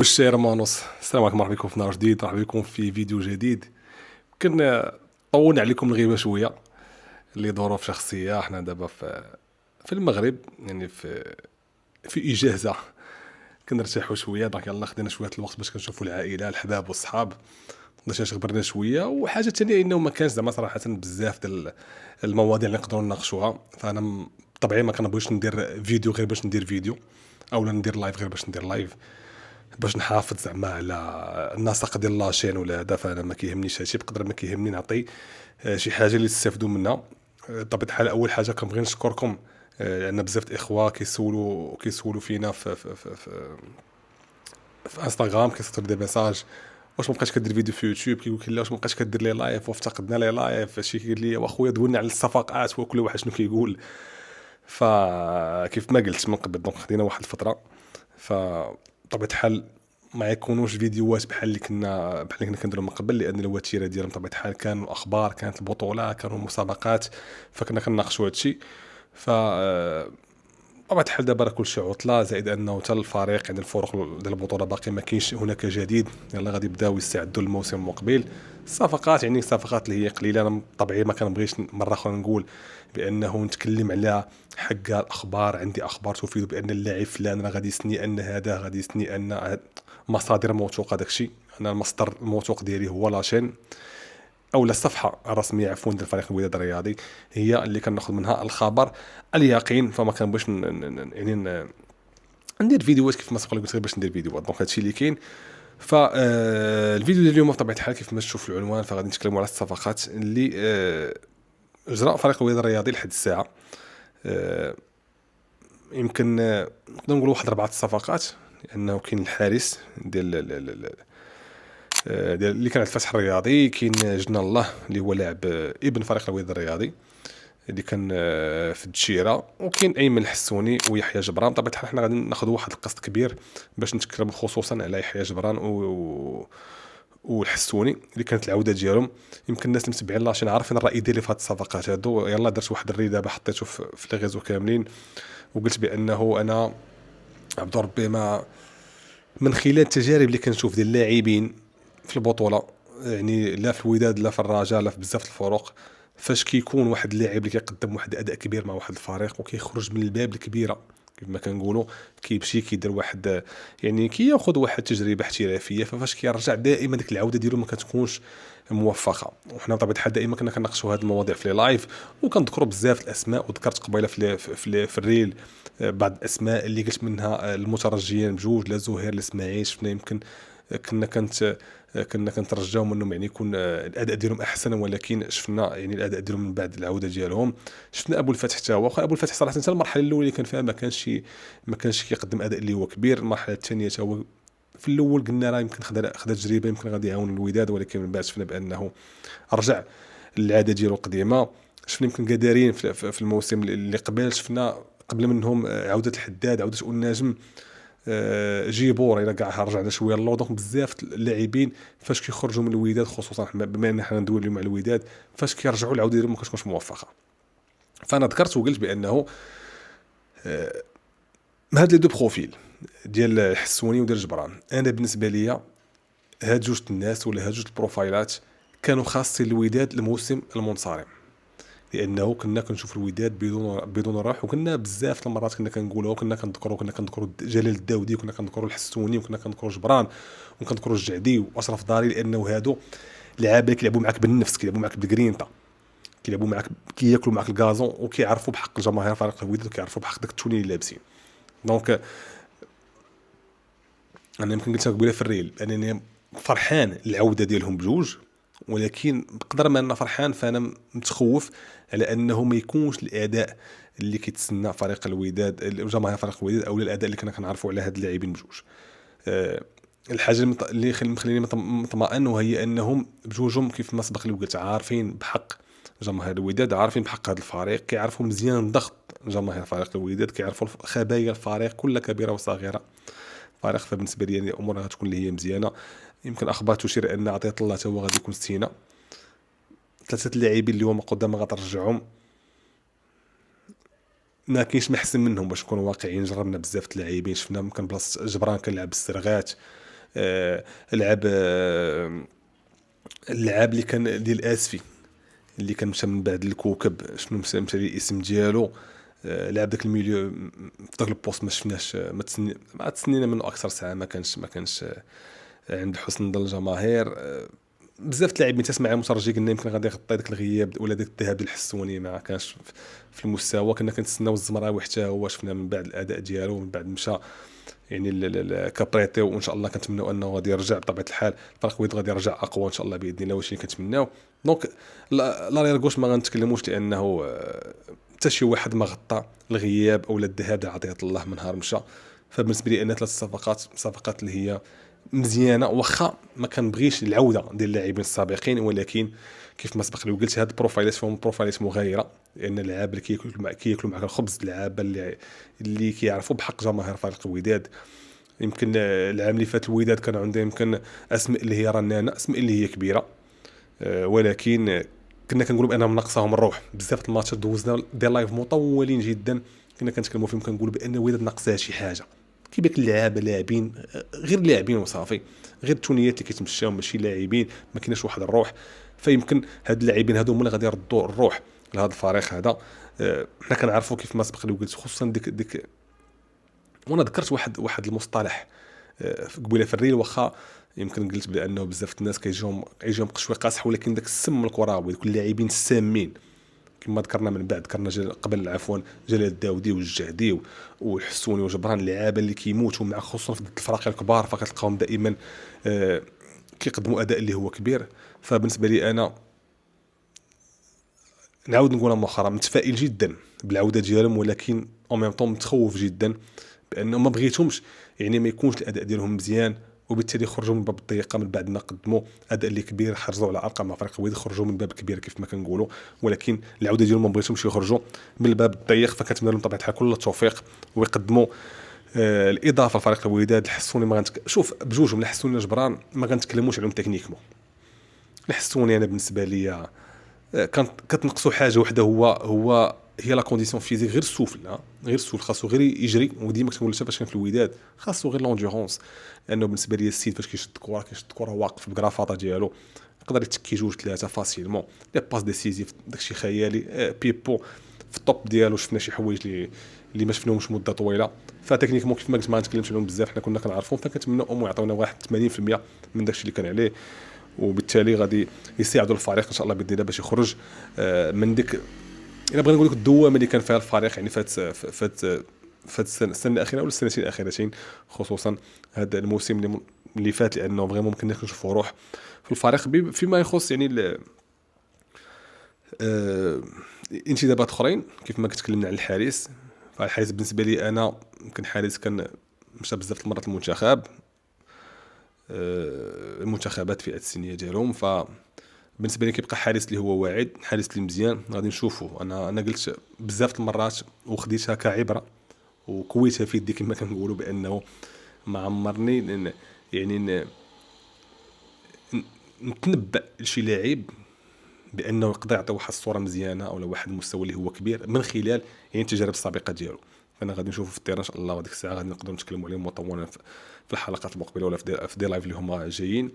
والشير مانوس، السلام عليكم، مرحبا بكم في نهار جديد، مرحبا بكم في فيديو جديد. يمكن طولنا عليكم الغيبة شوية لظروف شخصية. احنا دابا في المغرب، يعني في إجازة، كنرتاحوا شوية. دونك يلا خدينا شوية الوقت باش كنشوفوا العائلة، الحباب والصحاب، باش خبرنا شوية. وحاجة تانية انه ما كانش زعما صراحة بزاف ديال المواضيع اللي نقدروا نناقشوها. فانا طبيعي ما كنبغيش ندير فيديو غير باش ندير فيديو، او ندير لايف غير باش ندير لايف، باش نحافظ زعما على النسق ديال لاشين ولا هذا. فانا ما كيهمنيش هادشي، بقدر ما كيهمني نعطي شي حاجه اللي تستافدوا منها. بطبيعه الحال اول حاجه كنبغي نشكركم، لان بزاف د الاخوه كيسولوا فينا في انستغرام، كيصيفطوا لي دي ميساج: واش ما بقيتش كدير فيديو في يوتيوب؟ كيقول لي: لا، واش ما بقيتش كدير لي لايف؟ وافتقدنا لي لايف. شي كيقول لي: واخويا دولنا على الصفقات، وكل واحد شنو كيقول. فكيف ما قلت من قبل، دونك خدينا واحد الفتره. فطبيعة الحال ما يكونوش فيديوهات بحال اللي كنا كنديروا من قبل، لان الوتيره ديالهم بطبيعه الحال كانوا الاخبار، كانت البطوله، كانوا المسابقات، فكنا كنناقشوا هادشي. ف بطبيعة الحال دابا راه كلشي عطله، زائد انه حتى الفريق، يعني الفرق ديال البطوله باقي ما كاينش هناك جديد. يلا غادي يبداو يستعدوا للموسم المقبل. الصفقات، يعني الصفقات اللي هي قليله. انا طبيعي ما كنبغيش مره اخرى نقول بانه نتكلم على حق الاخبار. عندي اخبار تفيد بان اللاعب فلان راه غادي يسني، ان هذا غادي يسني، ان مصادر موثوقه. داكشي انا المصدر الموثوق ديالي هو لاشين، او الصفحه الرسميه عفوا ديال فريق الوداد الرياضي، هي اللي كناخذ منها الخبر اليقين. فما كنبغيش ندير فيديوهات كيف ما سبق لي قلت، غير باش ندير فيديوهات. دونك هادشي اللي كاين. فالفيديو ديال اليوم بطبيعه الحال كيف ما تشوف في العنوان، فغادي نتكلموا على الصفقات اللي اجراء فريق الوداد الرياضي لحد الساعه. آه، يمكن نقدر نقولوا واحد 4 الصفقات، لانه كاين الحارس ديال اللي كان على الفتح الرياضي، كاين جنان الله اللي هو لاعب ابن فريق الوداد الرياضي اللي كان في الدشيره، وكاين ايمن الحسوني ويحيى جبران. طبعا حنا غادي ناخذ واحد القسط كبير باش نتكلم خصوصا على يحيى جبران والحسوني اللي كانت العوده ديالهم. يمكن الناس اللي متبعين لاشين عارفين الراي ديالي في هذه الصفقات هادو. يلا درت واحد الري دابا حطيته في لي ريزو كاملين، وقلت بانه انا عبد ربي ما من خلال التجارب اللي كنشوف ديال اللاعبين في البطوله، يعني لا في الوداد لا في الرجاء لا في بزاف الفرق، فاش كيكون واحد اللاعب اللي كيقدم واحد الاداء كبير مع واحد الفريق وكيخرج من الباب الكبيره كيف ما كنقولوا، كيمشي كيدير واحد، يعني كياخذ واحد تجربه احترافيه، فاش كيرجع دائما ديك العوده ديالو ما كتكونش موفقه. وحنا بطبيعه الحال دائما كنا كنناقشوا هذه المواضيع في لي لايف، وكنذكروا بزاف الاسماء، وذكرت قبيله في الريل بعض الاسماء اللي قلت منها المترجيين بجوج: لا زهير لا اسماعيل. شفنا يمكن كنا كنت كنا كنترجاو منهم يعني يكون الاداء ديالهم احسن، ولكن شفنا يعني الاداء ديالهم من بعد العوده ديالهم. شفنا ابو الفتح حتى هو، واخا ابو الفتح صراحه حتى المرحله الاولى اللي كان فيها ما كانش كيقدم اداء اللي هو كبير. المرحله الثانيه حتى هو في الاول قلنا راه يمكن خدا تجربه، يمكن غادي يعاون الوداد، ولكن من بعد شفنا بانه رجع للعاده ديالو القديمه. شفنا يمكن قدارين في الموسم اللي قبل، شفنا قبل منهم عوده الحداد، عوده النجم، جيبور الى كاع رجعنا شويه للور. دونك بزاف اللاعبين فاش كيخرجوا من الوداد، خصوصا بما ان حنا ندويو اليوم على الوداد، فاش كيرجعوا العوده ديالهم ما كتكونش موفقه. فانا ذكرت وقلت بانه هاد لي دو بروفيل ديال الحسوني وديال جبران، انا بالنسبه ليا هاد جوج الناس ولا هاد جوج البروفايلات كانوا خاصين الوداد الموسم المنصرم، لانه كنا كنشوف الوداد بدون روح. وكنا بزاف المرات كنا كنقولوا، كنا كنذكروا جلال الداودي، كنا كنذكروا الحسوني، وكنا كنذكروا جبران، وكنذكروا الجعدي واشرف داري، لانه هادو لعابه كيلعبوا معك بالنفس، كيلعبوا معك بالجرينتا، كيلعبوا معك، كياكلوا معك الكازون، وكيعرفوا بحق الجماهير فريق الوداد، وكيعرفوا بحق داك التوني اللي لابسين. دونك انا يمكن قلتها قبيله في الريل انني فرحان العوده ديالهم بجوج، ولكن بقدر ما انا فرحان فانا متخوف على انه ما يكونش الاداء اللي كيتسنى فريق الوداد، جماهير فريق الوداد، او الاداء اللي كنا كنعرفوا على هاد اللاعبين بجوج. أه الحاجه اللي مخليني مطمئن وهي انهم بجوجهم كيف ما سبق لي قلت عارفين بحق جماهير الوداد، عارفين بحق هذا الفريق، كيعرفوا مزيان ضغط جماهير فريق الوداد، كيعرفوا خبايا الفريق كلها كبيره وصغيره فريق. فبالنسبه لي يعني الامور غتكون اللي هي مزيانه. يمكن اخبار تشير ان عطيه الله حتى هو غادي يكون ستينا. 3 اللاعبين اللي هما قدام غترجعهم، ما كاينش محسن منهم باش نكونوا واقعيين. جربنا بزاف د اللاعبين، شفنا يمكن بلاصه جبران كنلعب بالسرغات، لعب اللعاب اللي كان ديال اسفي، اللي كان مشى من بعد الكوكب، شنو مشى ليه الاسم ديالو. لعب داك الميليو في داك البوست ما شفناش، ما تسنينا منه اكثر ساعه، ما كانش عند حسن ظن الجماهير. بزاف د اللاعبين تسمع مترجي قلنا يمكن غادي يغطي داك الغياب ولا داك الذهاب ديال الحسوني، ما كانش في المستوى. كنا كنتسناو الزمراوي حتى هو، شفنا من بعد الاداء ديالو من بعد مشى يعني كابريتي، وان شاء الله كنتمناو انه غادي يرجع بطبيعه الحال. الفريق الوداد غادي يرجع اقوى ان شاء الله باذن الله، واش اللي كنتمناو. دونك لا ريال غوش ما غنتكلموش لانه حتى شي واحد ما غطى الغياب او الذهاب ديال عطيه الله من نهار مشى. فبالنسبه لي انا 3 صفقات اللي هي مزيانه، واخا ما كنبغيش العوده ديال اللاعبين السابقين، ولكن كيف ما سبق لي وقلت هاد البروفايلات فيهم بروفايلات مغايره، لان اللعاب اللي كياكلوا معك الخبز، اللعابه اللي كيعرفوا بحق جماهير فريق الوداد. يمكن العام اللي فات الوداد كان عنده يمكن اسماء اللي هي رنانه، اسماء اللي هي كبيره، ولكن كنا كنقولوا بانهم ناقصاهم الروح. بزاف الماتشات دوزنا ديال لايف مطولين جدا كنا كنتكلموا فيهم، كنقولوا بان الوداد ناقصها شي حاجه. كيبان اللعابه لاعبين غير لاعبين وصافي، غير التونيات اللي كيتمشاو ماشي لاعبين، ما كايناش واحد الروح. فيمكن هاد اللاعبين هادو هما اللي غادي يردوا الروح لهذا الفريق هذا. حنا كنعرفوا كيف ما سبق لي وقلت، خصوصا ديك وانا ذكرت واحد المصطلح قبيله في الريل، واخا يمكن قلت بانه بزاف الناس كيجيهم قشوي قاصح، ولكن داك السم الكروي، دوك اللاعبين السامين كما ذكرنا من بعد، ذكرنا قبل عفوا جلال الداودي والجهدي والحسوني وجبران، اللعابه اللي كيموتوا مع خصوصا في الفرق الكبار، فكتلقاهم دائما كيقدموا اداء اللي هو كبير. فبالنسبه لي انا نعاود نقولها مؤخرا، متفائل جدا بالعوده ديالهم، ولكن او ميم طون متخوف جدا بانه ما بغيتهمش يعني ما يكونش الاداء ديالهم مزيان، وبالتالي خرجوا من باب الضيقه من بعد ما قدموا اداء اللي كبير، حرزوا على ارقام مع فريق الوداد، خرجوا من باب كبير كيف ما كنقولوا. ولكن العوده ديالهم ما بغيتهمش يخرجوا من الباب الضيق، فكنتمنى لهم طبيعه الحال كل التوفيق ويقدموا الاضافه لفريق الوداد. الحسوني ما شوف بجوجهم، الحسوني وجبران ما غنتكلموش عليهم تكنيكمون. الحسوني انا بالنسبه لي كانت كتنقصوا حاجه وحده، هي لا كونديسيون فيزيك، غير السوفل، غير السوفل خاصو غير يجري. وديما كنقول حتى فاش كان في الوداد خاصو غير لونجورونس، لانه بالنسبه لي السيد فاش كيشد الكره واقف بكرافاطه ديالو، يقدر يتكي 2-3 فاسيلمون. لي باس ديسيزيف داكشي خيالي. بيبو في الطوب ديالو شفنا شي حوايج اللي ما شفناهمش مده طويله. فتكنيكمون كيف ما قلت ما نتكلمش عليهم بزاف، حنا كنا كنعرفهم، فكنتمنى يعطيونا واحد 80% من داكشي اللي كان عليه، وبالتالي غادي يساعدوا الفريق ان شاء الله باذن الله باش يخرج من ديك، الا بغينا نقول لك الدوامه اللي كان فيها الفريق يعني فات السنه الاخيره ولا السنتين الاخيرتين، خصوصا هذا الموسم اللي فات، لانه فريمون ما كناش نشوفوا روح في الفريق فيما يخص يعني انتدابات اخرين. كيف ما تكلمنا على الحارس، فالحارس بالنسبه لي انا يمكن حارس كان مشى بزاف المرات المنتخب، المنتخبات فئات السنيه ديالهم. ف بالنسبه لي كيبقى حارس اللي هو واعد، حارس اللي مزيان غادي نشوفه. انا قلت بزاف المرات وخديتها كعبره وكويتها في يدي كما كنقولوا، بانه ما عمرني يعني نتنبأ لشي لاعب بانه يقدر يعطي واحد الصوره مزيانه او واحد المستوى اللي هو كبير من خلال يعني التجارب السابقه ديالو. فانا غادي نشوفه في التيران ان شاء الله، وديك الساعه غادي نقدروا نتكلموا عليهم مطولا في الحلقات المقبله ولا في دي لايف اللي هما جايين.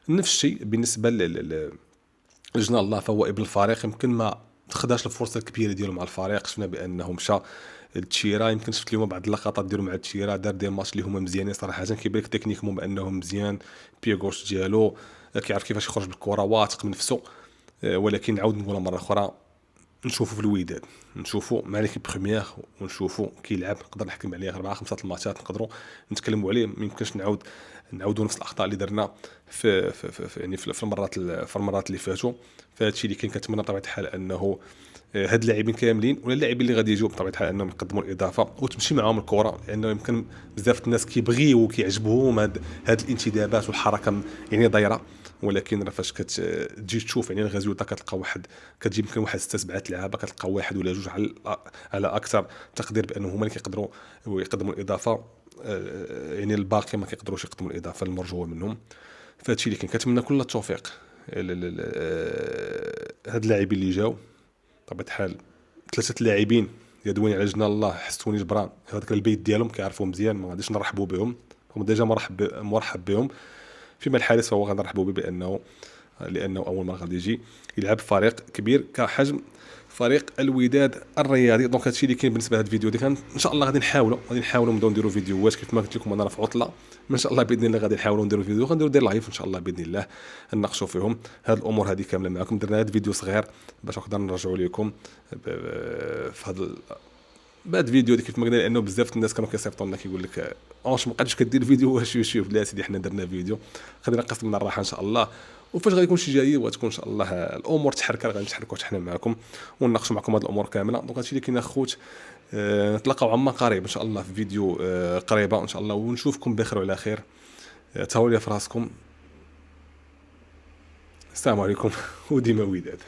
نفس الشيء بالنسبه لجنا الله، فهو ابن الفريق، يمكن ما تخداش الفرصه الكبيره ديالو مع الفريق. شفنا بانه مشى التشيرا، يمكن شفت اليوم بعض اللقطات ديالو مع التشيرا، دار دي ماتش اللي هما مزيانين صراحه، كيبان لك تكنيكمون بانه مزيان، بيو غوش ديالو كيعرف كيفاش يخرج بالكره، واثق من نفسه. ولكن نعاود نقولها مره اخرى، نشوفوا في الوداد، نشوفوا مع ليكيب بريمير، ونشوفوا كيلعب، نقدر نحكم عليه 4-5 الماتشات نقدروا نتكلموا عليه. ما يمكنش نعاودوا نفس الاخطاء اللي درنا في يعني في المرات اللي فاتوا. فهذا الشيء اللي كاين كنتمنى بطبيعه الحال انه هاد اللاعبين كاملين ولا اللاعبين اللي غادي يجيو بطبيعه الحال انهم يقدموا الاضافه وتمشي معاهم الكره، لانه يمكن بزاف الناس كيبغيو وكيعجبهم هاد الانتدابات والحركه يعني دايره. ولكن راه فاش كتجي تشوف يعني الغازيوطه كتلقى واحد، كتجي يمكن واحد 6-7 لعابه، كتلقى واحد ولا جوج على اكثر تقدير بانه هما اللي كيقدروا يقدموا الاضافه، يعني الباقي ما كيقدروش يقدموا الاضافه المرجوه منهم. فهادشي اللي كاين، كنتمنى كل التوفيق هاد اللاعبين اللي جاو بطبيعه الحال. 3 لاعبين يدوين على جنا الله، حسوني جبران، هذاك البيت ديالهم كيعرفوا مزيان، ما غاديش نرحبوا بهم، هم ديجا مرحب بهم. فيما الحارس فهو غنرحبوا به لانه اول مره غادي يجي يلعب فريق كبير كحجم فريق الوداد الرياضي. دونك هادشي اللي كاين بالنسبه لهذا الفيديو دي. كان ان شاء الله غادي نحاولوا نبداو نديروا فيديوهات كيف ما قلت لكم انا في عطله، ان شاء الله باذن الله غادي نحاولوا نديروا فيديو، غنديروا دير لايف ان شاء الله باذن الله نناقشوا فيهم هاد الامور هذه كامله معكم. درنا هاد الفيديو صغير باش نقدر نرجعوا لكم في هذا بعد فيديو كيف ما قلنا، لانه بزاف الناس كانوا كيصيفطوا لنا كيقول لك واش ما بقيتش كدير فيديو واش يوتيوب. لا سيدي حنا درنا فيديو، خلينا نقسم من الراحه ان شاء الله. وفاش غادي يكون شي جاي وغتكون ان شاء الله الامور تحركه غادي نتحركوا حنا معكم ونناقشوا معكم هذه الامور كامله. دونك هادشي اللي كاين اخوت. نتلاقاو عما قريب ان شاء الله في فيديو قريبه ان شاء الله، ونشوفكم بخير وعلى خير. تهلاو لي في راسكم. السلام عليكم وديما وداد.